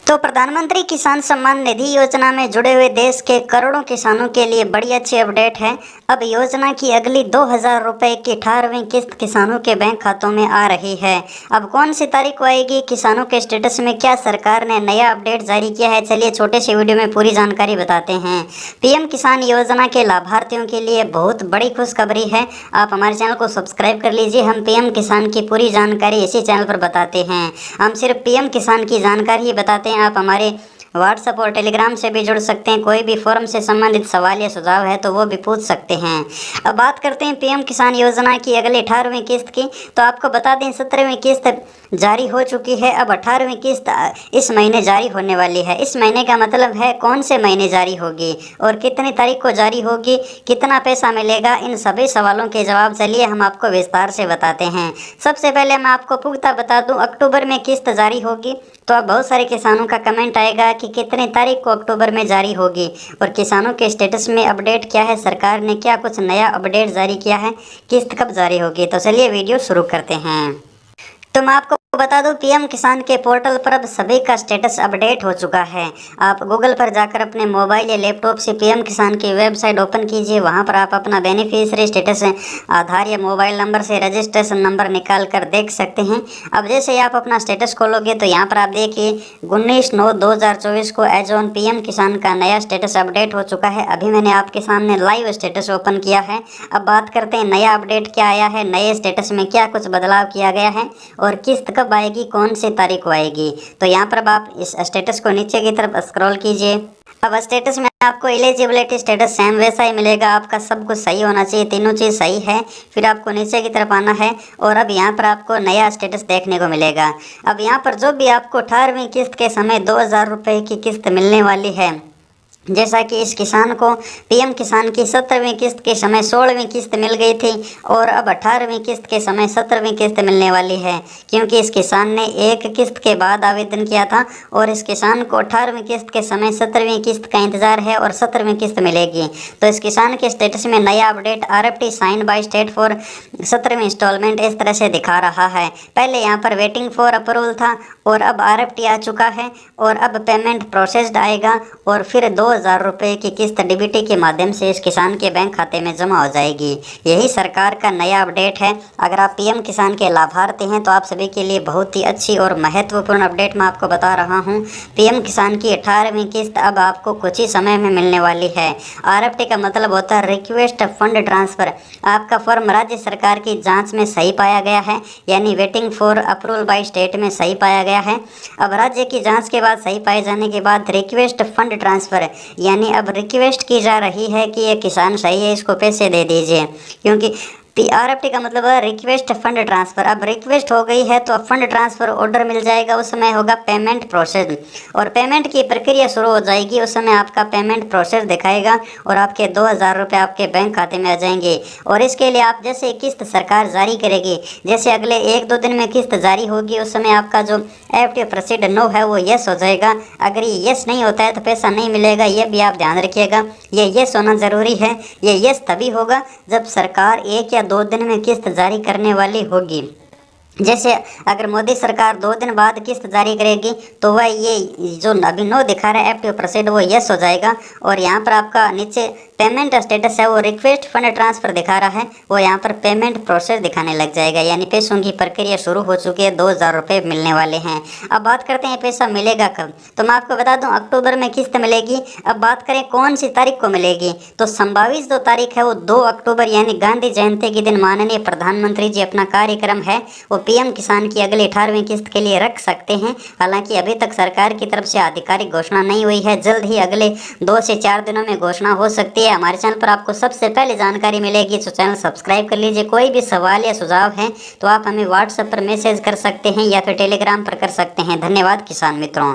तो प्रधानमंत्री किसान सम्मान निधि योजना में जुड़े हुए देश के करोड़ों किसानों के लिए बड़ी अच्छी अपडेट है। अब योजना की अगली 2,000 रुपये की 18वीं किस्त किसानों के बैंक खातों में आ रही है। अब कौन सी तारीख को आएगी, किसानों के स्टेटस में क्या सरकार ने नया अपडेट जारी किया है, चलिए छोटे से वीडियो में पूरी जानकारी बताते हैं। पीएम किसान योजना के लाभार्थियों के लिए बहुत बड़ी खुशखबरी है। आप हमारे चैनल को सब्सक्राइब कर लीजिए। हम पीएम किसान की पूरी जानकारी इसी चैनल पर बताते हैं। हम सिर्फ पीएम किसान की जानकारी ही बताते हैं। आप हमारे व्हाट्सएप और टेलीग्राम से भी जुड़ सकते हैं। कोई भी फॉर्म से संबंधित सवाल या सुझाव है तो वो भी पूछ सकते हैं। अब बात करते हैं पीएम किसान योजना की अगले 18वीं किस्त की। तो आपको बता दें 17वीं किस्त जारी हो चुकी है। अब 18वीं किस्त इस महीने जारी होने वाली है। इस महीने का मतलब है कौन से महीने जारी होगी और कितनी तारीख को जारी होगी, कितना पैसा मिलेगा, इन सभी सवालों के जवाब चलिए हम आपको विस्तार से बताते हैं। सबसे पहले मैं आपको पुख्ता बता दूं, अक्टूबर में किस्त जारी होगी। तो अब बहुत सारे किसानों का कमेंट आएगा कि कितनी तारीख को अक्टूबर में जारी होगी और किसानों के स्टेटस में अपडेट क्या है, सरकार ने क्या कुछ नया अपडेट जारी किया है, किस्त कब जारी होगी। तो चलिए वीडियो शुरू करते हैं। तो मैं आपको बता दूं, पीएम किसान के पोर्टल पर अब सभी का स्टेटस अपडेट हो चुका है। आप गूगल पर जाकर अपने मोबाइल या लैपटॉप से पीएम किसान की वेबसाइट ओपन कीजिए। वहां पर आप अपना बेनिफिशियरी स्टेटस आधार या मोबाइल नंबर से रजिस्ट्रेशन नंबर निकाल कर देख सकते हैं। अब जैसे ही आप अपना स्टेटस खोलोगे तो यहाँ पर आप देखिए 19/9/2024 को एज ऑन पीएम किसान का नया स्टेटस अपडेट हो चुका है। अभी मैंने आपके सामने लाइव स्टेटस ओपन किया है। अब बात करते हैं नया अपडेट क्या आया है, नए स्टेटस में क्या कुछ बदलाव किया गया है और किस्त कब आएगी, कौन सी तारीख को आएगी। तो यहाँ पर अब आप इस स्टेटस को नीचे की तरफ स्क्रॉल कीजिए। अब स्टेटस में आपको एलिजिबिलिटी स्टेटस सेम वैसा ही मिलेगा। आपका सब कुछ सही होना चाहिए, तीनों चीज़ सही है। फिर आपको नीचे की तरफ आना है और अब यहाँ पर आपको नया स्टेटस देखने को मिलेगा। अब यहाँ पर जो भी आपको 18वीं किस्त के समय 2,000 रुपये की किस्त मिलने वाली है, जैसा कि इस किसान को पीएम किसान की 17वीं किस्त के समय 16वीं किस्त मिल गई थी और अब 18वीं किस्त के समय 17वीं किस्त मिलने वाली है, क्योंकि इस किसान ने एक किस्त के बाद आवेदन किया था और इस किसान को 18वीं किस्त के समय 17वीं किस्त का इंतजार है और 17वीं किस्त मिलेगी। तो इस किसान के स्टेटस में नया update RFT sign by state for 17वीं इंस्टॉलमेंट इस तरह से दिखा रहा है। पहले यहाँ पर वेटिंग फॉर अप्रूवल था और अब RFT आ चुका है और अब पेमेंट प्रोसेस्ड आएगा और फिर 2,000 रुपये की किस्त डीबीटी के माध्यम से इस किसान के बैंक खाते में जमा हो जाएगी। यही सरकार का नया अपडेट है। अगर आप पीएम किसान के लाभार्थी हैं तो आप सभी के लिए बहुत ही अच्छी और महत्वपूर्ण अपडेट मैं आपको बता रहा हूं। पीएम किसान की 18वीं किस्त अब आपको कुछ ही समय में मिलने वाली है। RFT का मतलब होता है रिक्वेस्ट फंड ट्रांसफ़र। आपका फॉर्म राज्य सरकार की जाँच में सही पाया गया है, यानी waiting for approval by state में सही पाया गया है। अब राज्य की जाँच के बाद सही पाए जाने के बाद रिक्वेस्ट फंड ट्रांसफ़र, यानी अब रिक्वेस्ट की जा रही है कि ये किसान सही है, इसको पैसे दे दीजिए, क्योंकि RFT का मतलब है रिक्वेस्ट फंड ट्रांसफ़र। अब रिक्वेस्ट हो गई है तो अब फंड ट्रांसफ़र ऑर्डर मिल जाएगा, उस समय होगा पेमेंट प्रोसेस और पेमेंट की प्रक्रिया शुरू हो जाएगी। उस समय आपका पेमेंट प्रोसेस दिखाएगा और आपके 2,000 रुपये आपके बैंक खाते में आ जाएंगे। और इसके लिए आप जैसे किस्त सरकार जारी करेगी, जैसे अगले 1-2 दिन में किस्त जारी होगी, उस समय आपका जो FT प्रोसीड नो है वो येस हो जाएगा। अगर ये येस नहीं होता है तो पैसा नहीं मिलेगा, ये भी आप ध्यान रखिएगा। ये येस होना ज़रूरी है। ये येस तभी होगा जब सरकार 1 या 2 दिन में किस्त जारी करने वाली होगी। जैसे अगर मोदी सरकार 2 दिन बाद किस्त जारी करेगी तो वह ये जो अभी नो दिखा रहा है FT प्रोसीड वो येस हो जाएगा और यहाँ पर आपका नीचे पेमेंट स्टेटस है वो रिक्वेस्ट फंड ट्रांसफ़र दिखा रहा है, वो यहाँ पर पेमेंट प्रोसेस दिखाने लग जाएगा, यानी पैसों की प्रक्रिया शुरू हो चुकी है। 2,000 रुपये मिलने वाले हैं। अब बात करते हैं पैसा मिलेगा कब। तो मैं आपको बता दूं अक्टूबर में किस्त मिलेगी। अब बात करें कौन सी तारीख को मिलेगी, तो संभावित जो तारीख है वो 2 अक्टूबर यानी गांधी जयंती के दिन माननीय प्रधानमंत्री जी अपना कार्यक्रम है वो पीएम किसान की अगली 18वीं किस्त के लिए रख सकते हैं। हालांकि अभी तक सरकार की तरफ से आधिकारिक घोषणा नहीं हुई है, जल्द ही अगले 2 से 4 दिनों में घोषणा हो सकती है। हमारे चैनल पर आपको सबसे पहले जानकारी मिलेगी, तो चैनल सब्सक्राइब कर लीजिए। कोई भी सवाल या सुझाव है तो आप हमें व्हाट्सएप पर मैसेज कर सकते हैं या फिर टेलीग्राम पर कर सकते हैं। धन्यवाद किसान मित्रों।